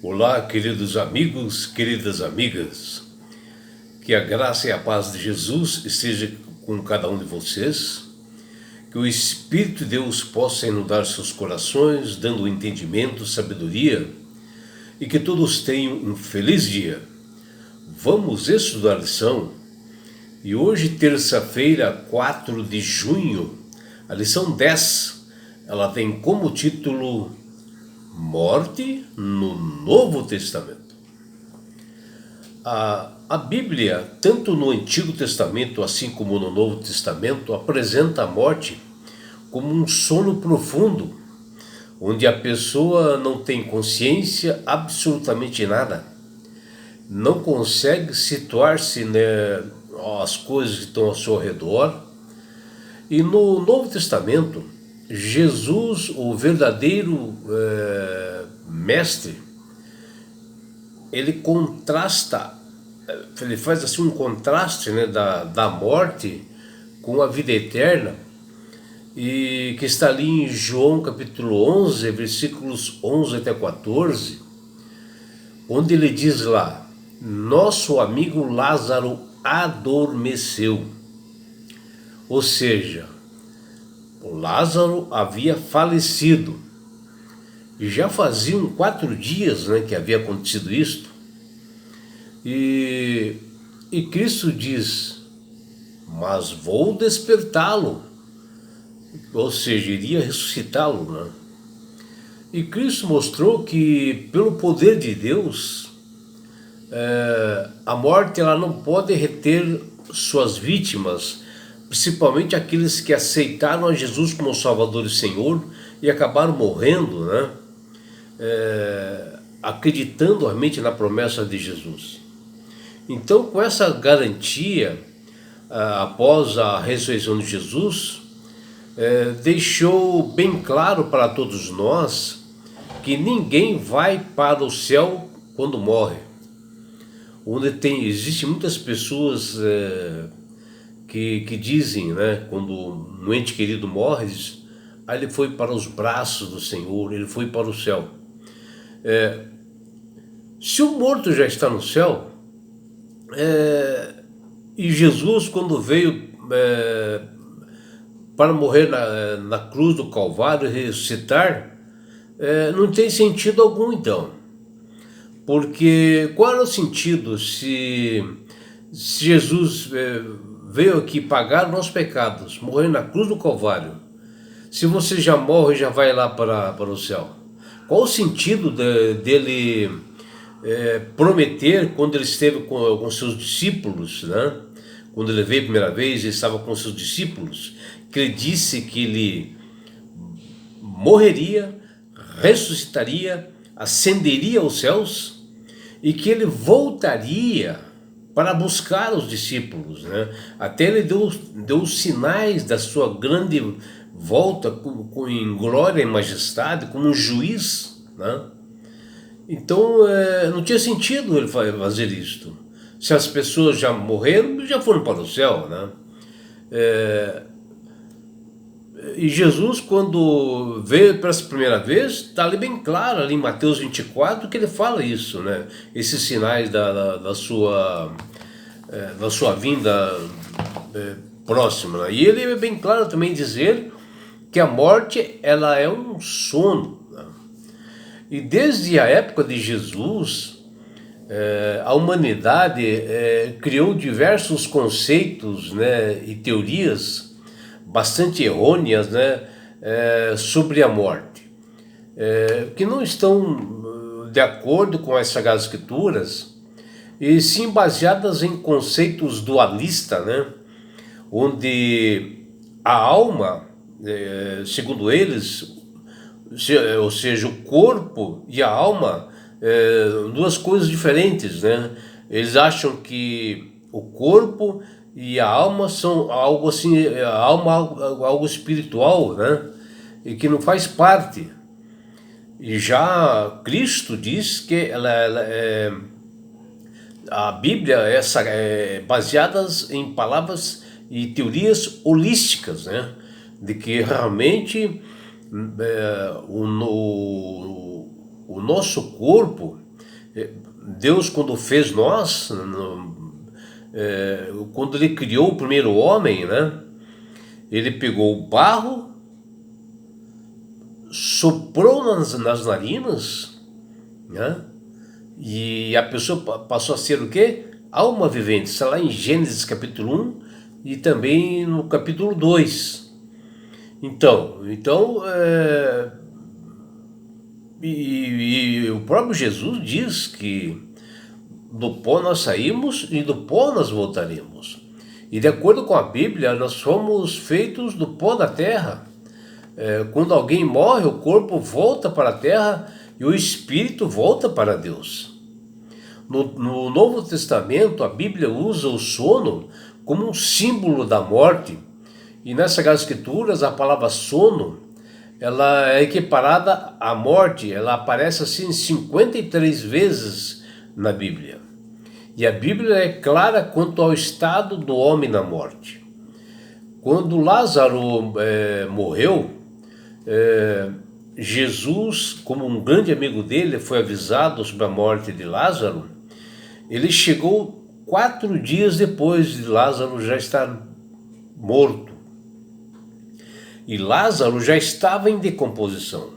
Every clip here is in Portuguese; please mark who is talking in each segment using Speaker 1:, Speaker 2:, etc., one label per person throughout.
Speaker 1: Olá, queridos amigos, queridas amigas. Que a graça e a paz de Jesus esteja com cada um de vocês. Que o Espírito de Deus possa inundar seus corações, dando entendimento, sabedoria, e que todos tenham um feliz dia. Vamos estudar a lição. E hoje, terça-feira, 4 de junho, a lição 10, ela tem como título Morte no Novo Testamento. A Bíblia, tanto no Antigo Testamento assim como no Novo Testamento, apresenta a morte como um sono profundo, onde a pessoa não tem consciência absolutamente nada, não consegue situar-se, as coisas que estão ao seu redor. E no Novo Testamento, Jesus, o verdadeiro mestre, ele contrasta, ele faz assim um contraste, da morte com a vida eterna, e que está ali em João capítulo 11, versículos 11 até 14, onde ele diz lá: nosso amigo Lázaro adormeceu. Ou seja, o Lázaro havia falecido. E já faziam 4 dias, que havia acontecido isto. E Cristo diz: mas vou despertá-lo. Ou seja, iria ressuscitá-lo. E Cristo mostrou que, pelo poder de Deus, a morte ela não pode reter suas vítimas, principalmente aqueles que aceitaram a Jesus como Salvador e Senhor e acabaram morrendo, acreditando realmente na promessa de Jesus. Então, com essa garantia, após a ressurreição de Jesus, deixou bem claro para todos nós que ninguém vai para o céu quando morre. Existem muitas pessoas que dizem, quando um ente querido morre, ele foi para os braços do Senhor, ele foi para o céu. Se o morto já está no céu, e Jesus, quando veio para morrer na cruz do Calvário e ressuscitar, não tem sentido algum então. Porque qual era o sentido se Jesus veio aqui pagar nossos pecados, morrer na cruz do Calvário, se você já morre e já vai lá para o céu? Qual o sentido dele prometer, quando ele esteve com seus discípulos, quando ele veio a primeira vez, ele estava com seus discípulos, que ele disse que ele morreria, ressuscitaria, ascenderia aos céus e que ele voltaria para buscar os discípulos, Até ele deu os sinais da sua grande volta em glória e majestade como um juiz, Então não tinha sentido ele fazer isto. Se as pessoas já morreram, já foram para o céu, E Jesus, quando veio pela primeira vez, está ali bem claro, ali em Mateus 24, que ele fala isso, Esses sinais da sua vinda próxima. E ele é bem claro também dizer que a morte ela é um sono. E desde a época de Jesus, a humanidade criou diversos conceitos, e teorias bastante errôneas, sobre a morte, que não estão de acordo com as Sagradas Escrituras, e sim baseadas em conceitos dualistas, onde a alma, segundo eles, ou seja, o corpo e a alma, duas coisas diferentes, Eles acham que o corpo e a alma são algo assim, a alma algo espiritual, E que não faz parte. E já Cristo diz que a Bíblia é baseada em palavras e teorias holísticas, De que realmente o nosso corpo Deus, quando fez nós, quando ele criou o primeiro homem, né? Ele pegou o barro, soprou nas narinas, né? E a pessoa passou a ser o quê? Alma vivente. Está lá em Gênesis capítulo 1 e também no capítulo 2. Então o próprio Jesus diz que do pó nós saímos e do pó nós voltaremos. E de acordo com a Bíblia, nós fomos feitos do pó da terra. Quando alguém morre, o corpo volta para a terra e o espírito volta para Deus. No Novo Testamento, a Bíblia usa o sono como um símbolo da morte. E nas Sagradas Escrituras, a palavra sono, ela é equiparada à morte. Ela aparece assim 53 vezes na Bíblia. E a Bíblia é clara quanto ao estado do homem na morte. Quando Lázaro morreu, Jesus, como um grande amigo dele, foi avisado sobre a morte de Lázaro. Ele chegou 4 dias depois de Lázaro já estar morto. E Lázaro já estava em decomposição.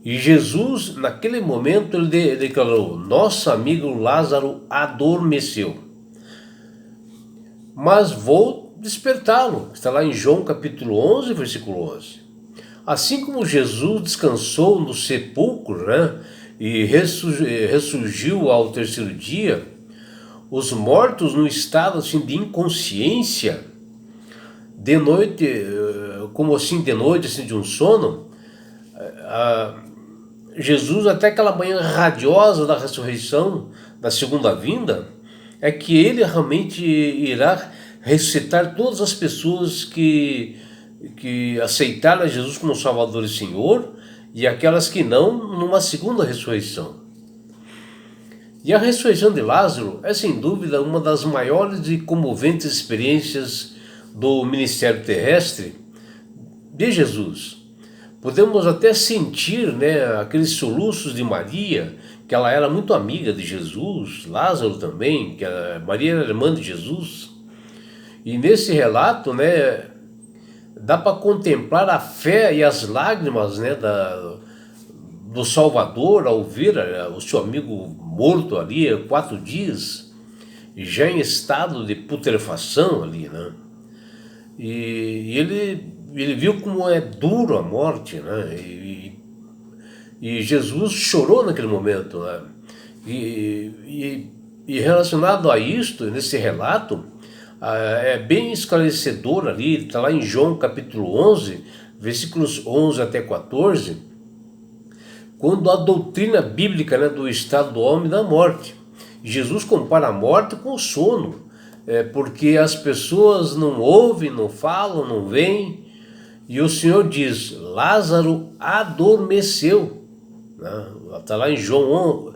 Speaker 1: E Jesus, naquele momento, ele declarou: nosso amigo Lázaro adormeceu, mas vou despertá-lo. Está lá em João capítulo 11, versículo 11. Assim como Jesus descansou no sepulcro, né, e ressurgiu ao terceiro dia, os mortos no estado assim, de inconsciência, de noite, como assim de noite, assim, de um sono, Jesus, até aquela manhã radiosa da ressurreição, da segunda vinda, é que ele realmente irá ressuscitar todas as pessoas que aceitaram a Jesus como Salvador e Senhor, e aquelas que não, numa segunda ressurreição. E a ressurreição de Lázaro é sem dúvida uma das maiores e comoventes experiências do ministério terrestre de Jesus. Podemos até sentir, né, aqueles soluços de Maria, que ela era muito amiga de Jesus, Lázaro também, que Maria era irmã de Jesus. E nesse relato, né, dá para contemplar a fé e as lágrimas, né, do Salvador ao ver o seu amigo morto ali 4 dias, já em estado de putrefação ali, né? E ele viu como é duro a morte, né? E Jesus chorou naquele momento, né? E relacionado a isto, nesse relato, é bem esclarecedor ali, está lá em João capítulo 11, versículos 11 até 14, quando a doutrina bíblica, né, do estado do homem e da morte. Jesus compara a morte com o sono, porque as pessoas não ouvem, não falam, não veem, e o Senhor diz: Lázaro adormeceu. Está lá em João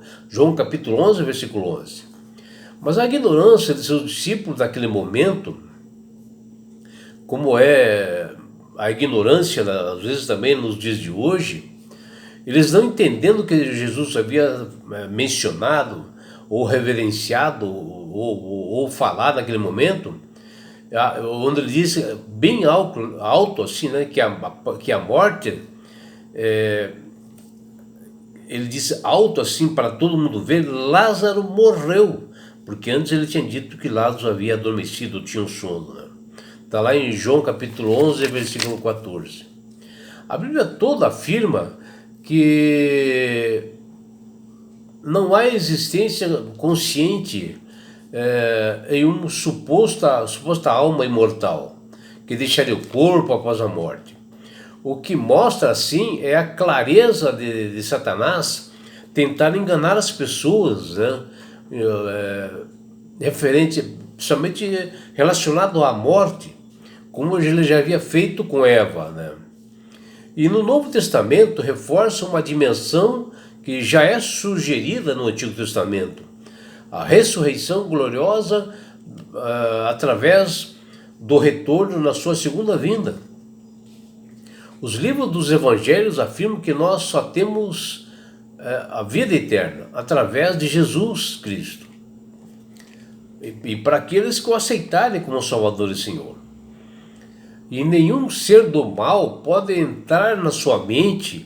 Speaker 1: capítulo 11, versículo 11. Mas a ignorância de seus discípulos naquele momento, como é a ignorância às vezes também nos dias de hoje, eles não entendendo que Jesus havia mencionado ou reverenciado ou falado naquele momento, onde ele disse bem alto assim, né, que a morte, ele disse alto assim para todo mundo ver: Lázaro morreu, porque antes ele tinha dito que Lázaro havia adormecido, tinha um sono, né? Está lá em João capítulo 11, versículo 14. A Bíblia toda afirma que não há existência consciente em uma suposta alma imortal que deixaria o corpo após a morte. O que mostra assim é a clareza de Satanás tentar enganar as pessoas, né? Referente, principalmente relacionado à morte, como ele já havia feito com Eva, né? E no Novo Testamento reforça uma dimensão que já é sugerida no Antigo Testamento: a ressurreição gloriosa através do retorno na sua segunda vinda. Os livros dos Evangelhos afirmam que nós só temos a vida eterna através de Jesus Cristo. E para aqueles que o aceitarem como Salvador e Senhor. E nenhum ser do mal pode entrar na sua mente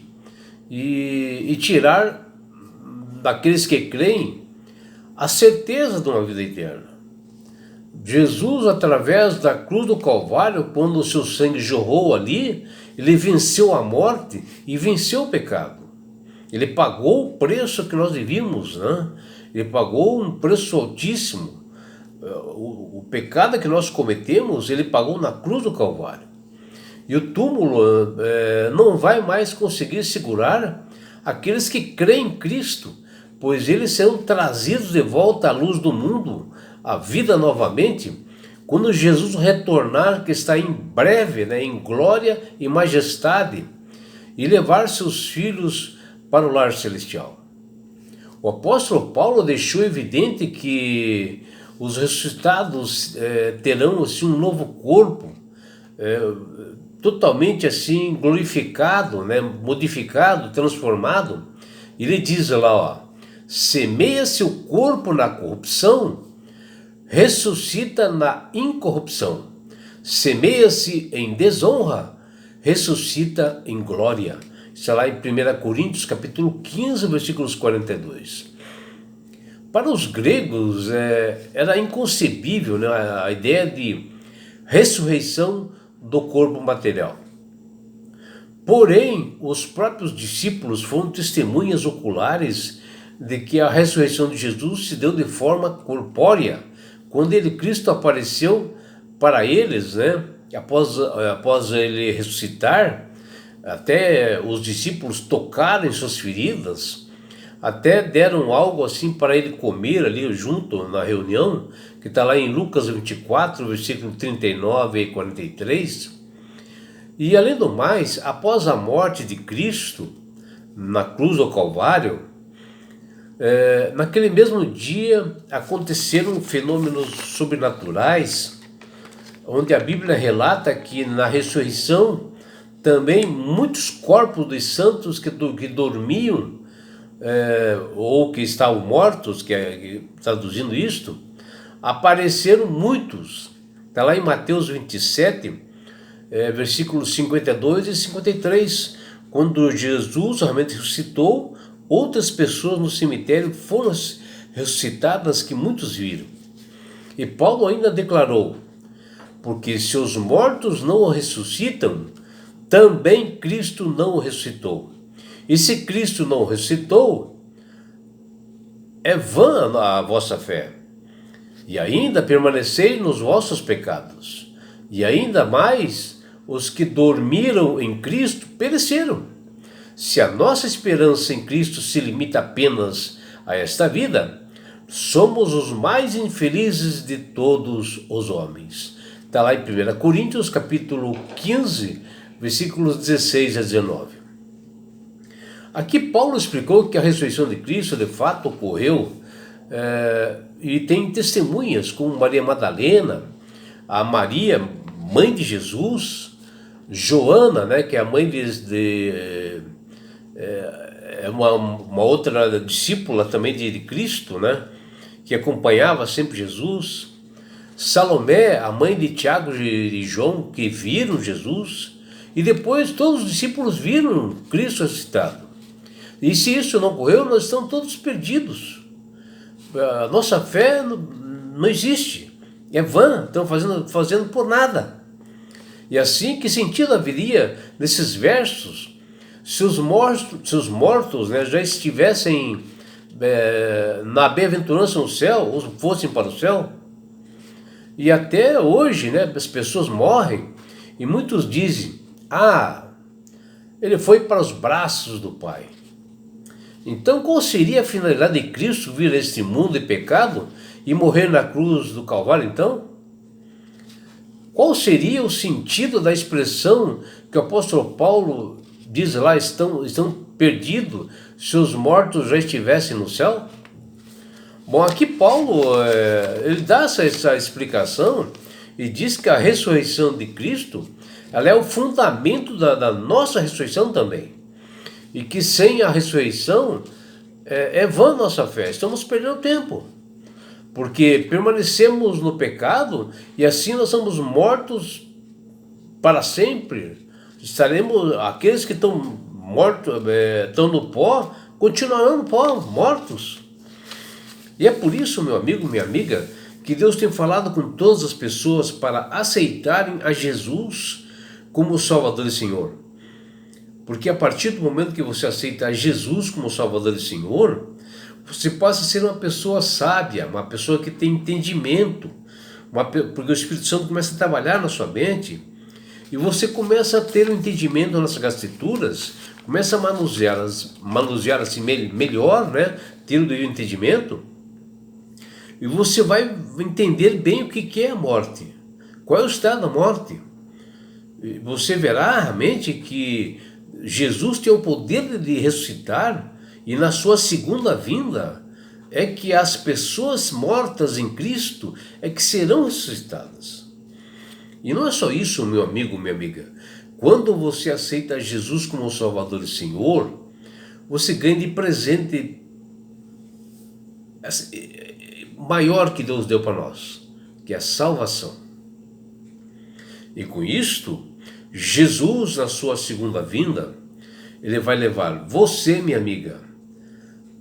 Speaker 1: e tirar daqueles que creem a certeza de uma vida eterna. Jesus, através da cruz do Calvário, quando o seu sangue jorrou ali, ele venceu a morte e venceu o pecado. Ele pagou o preço que nós devíamos, né? Ele pagou um preço altíssimo. O pecado que nós cometemos, ele pagou na cruz do Calvário. E o túmulo não vai mais conseguir segurar aqueles que creem em Cristo, pois eles serão trazidos de volta à luz do mundo, à vida novamente, quando Jesus retornar, que está em breve, né, em glória e majestade, e levar seus filhos para o lar celestial. O apóstolo Paulo deixou evidente que os ressuscitados terão assim, um novo corpo, totalmente assim glorificado, né, modificado, transformado. Ele diz lá, ó, semeia-se o corpo na corrupção, ressuscita na incorrupção. Semeia-se em desonra, ressuscita em glória. Isso é lá em 1 Coríntios capítulo 15, versículos 42. Para os gregos era inconcebível, né, a ideia de ressurreição do corpo material. Porém, os próprios discípulos foram testemunhas oculares de que a ressurreição de Jesus se deu de forma corpórea, quando Cristo apareceu para eles, né, após ele ressuscitar. Até os discípulos tocaram em suas feridas, até deram algo assim para ele comer ali junto na reunião, que está lá em Lucas 24, versículo 39 e 43. E além do mais, após a morte de Cristo na cruz do Calvário, naquele mesmo dia aconteceram fenômenos sobrenaturais, onde a Bíblia relata que na ressurreição também muitos corpos dos santos que dormiam ou que estavam mortos, traduzindo isto, apareceram muitos. Está lá em Mateus 27, versículos 52 e 53, quando Jesus realmente ressuscitou, outras pessoas no cemitério foram ressuscitadas que muitos viram. E Paulo ainda declarou, porque se os mortos não o ressuscitam, também Cristo não o ressuscitou. E se Cristo não o ressuscitou, é vã a vossa fé. E ainda permaneceis nos vossos pecados. E ainda mais, os que dormiram em Cristo pereceram. Se a nossa esperança em Cristo se limita apenas a esta vida, somos os mais infelizes de todos os homens. Está lá em 1 Coríntios, capítulo 15, versículos 16 a 19. Aqui Paulo explicou que a ressurreição de Cristo de fato ocorreu, e tem testemunhas como Maria Madalena, a Maria, mãe de Jesus, Joana, né, que é a mãe uma outra discípula também de Cristo, né, que acompanhava sempre Jesus, Salomé, a mãe de Tiago e João, que viram Jesus, e depois todos os discípulos viram Cristo ressuscitado. E se isso não ocorreu, nós estamos todos perdidos. A nossa fé não existe. É vã, estamos fazendo por nada. E assim, que sentido haveria nesses versos se os mortos, né, já estivessem na bem-aventurança no céu, ou fossem para o céu? E até hoje, né, as pessoas morrem e muitos dizem, ele foi para os braços do Pai. Então, qual seria a finalidade de Cristo vir a este mundo de pecado e morrer na cruz do Calvário, então? Qual seria o sentido da expressão que o apóstolo Paulo diz lá, estão perdidos se os mortos já estivessem no céu? Bom, aqui Paulo ele dá essa explicação e diz que a ressurreição de Cristo, ela é o fundamento da nossa ressurreição também. E que sem a ressurreição é vã nossa fé, estamos perdendo tempo. Porque permanecemos no pecado e assim nós somos mortos para sempre. Estaremos, aqueles que estão mortos, estão no pó, continuarão no pó, mortos. E é por isso, meu amigo, minha amiga, que Deus tem falado com todas as pessoas para aceitarem a Jesus como Salvador e Senhor. Porque a partir do momento que você aceita a Jesus como Salvador e Senhor, você passa a ser uma pessoa sábia, uma pessoa que tem entendimento, porque o Espírito Santo começa a trabalhar na sua mente e você começa a ter um entendimento nas Escrituras, começa a manusear assim melhor, né? Ter o devido entendimento, e você vai entender bem o que é a morte, qual é o estado da morte. E você verá realmente que Jesus tem o poder de ressuscitar, e na sua segunda vinda é que as pessoas mortas em Cristo é que serão ressuscitadas. E não é só isso, meu amigo, minha amiga. Quando você aceita Jesus como Salvador e Senhor, você ganha de presente maior que Deus deu para nós, que é a salvação. E com isto, Jesus, na sua segunda vinda, ele vai levar você, minha amiga,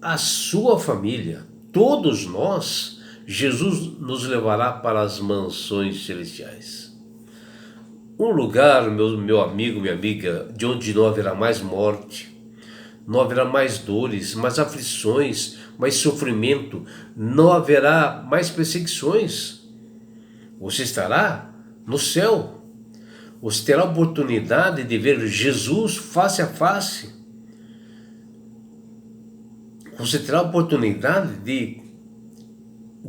Speaker 1: a sua família, todos nós, Jesus nos levará para as mansões celestiais. Um lugar, meu amigo, minha amiga, de onde não haverá mais morte, não haverá mais dores, mais aflições, mais sofrimento, não haverá mais perseguições. Você estará no céu. Você terá a oportunidade de ver Jesus face a face. Você terá a oportunidade de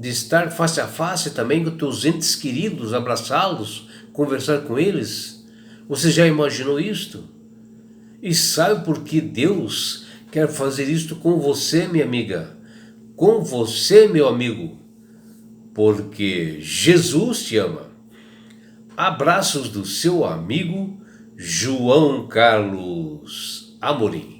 Speaker 1: estar face a face também com teus entes queridos, abraçá-los, conversar com eles. Você já imaginou isto? E sabe por que Deus quer fazer isto com você, minha amiga? Com você, meu amigo? Porque Jesus te ama. Abraços do seu amigo João Carlos Amorim.